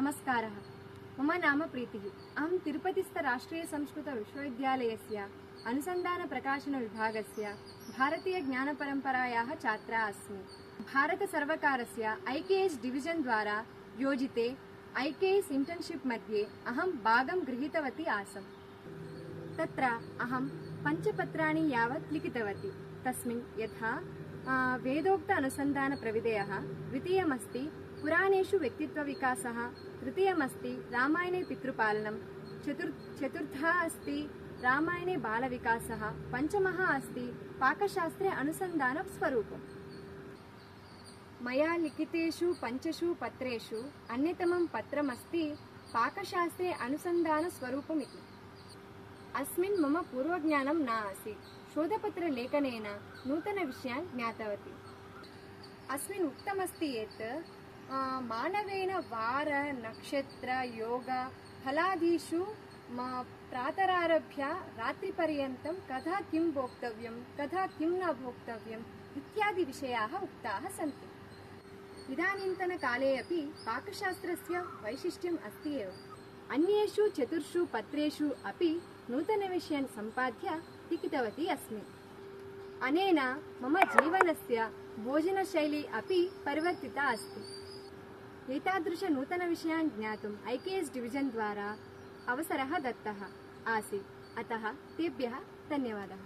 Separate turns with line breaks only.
नमस्कारः। मम नाम प्रीतिः। अहं तिरुपतिस्थ राष्ट्रीयसंस्कृतविश्वविद्यालयस्य अनुसन्धानप्रकाशनविभागस्य भारतीयज्ञानपरम्परायाः छात्रा अस्मि। भारतसर्वकारस्य IKS डिविजन् द्वारा योजिते IKS इंटर्नशिप् मध्ये अहं भागं गृहीतवती आसम्। तत्र अहं 5 पत्राणि यावत् लिखितवती। तस्मिन् यथा वेदोक्त अनुसन्धानप्रविधयः, द्वितीयमस्ति पुराणेषु व्यक्तित्वविकासः, तृतीयमस्ति रामायणे पितृपालनं, चतुर्थः अस्ति रामायणे बालविकासः, पञ्चमः अस्ति पाकशास्त्रे अनुसन्धानस्वरूपम्। मया लिखितेषु 5 पत्रेषु अन्यतमं पत्रमस्ति पाकशास्त्रे अनुसन्धानस्वरूपमिति। अस्मिन् मम पूर्वज्ञानं न आसीत्। शोधपत्रलेखनेन नूतनविषयान् ज्ञातवती। अस्मिन् उक्तमस्ति यत् मानवेन वार नक्षत्र योग फलादिषु प्रातरारभ्य रात्रिपर्यन्तं कदा किं भोक्तव्यं कदा किं न भोक्तव्यम् इत्यादि विषयाः उक्ताः सन्ति। इदानीन्तनकाले अपि पाकशास्त्रस्य वैशिष्ट्यम् अस्ति एव। अन्येषु 4 पत्रेषु अपि नूतनविषयान् सम्पाद्य लिखितवती अस्मि। अनेन मम जीवनस्य भोजनशैली अपि परिवर्तिता अस्ति। एतादृशनूतनविषयान् ज्ञातुम् IKS डिविजन् द्वारा अवसरः दत्तः आसीत्। अतः तेभ्यः धन्यवादः।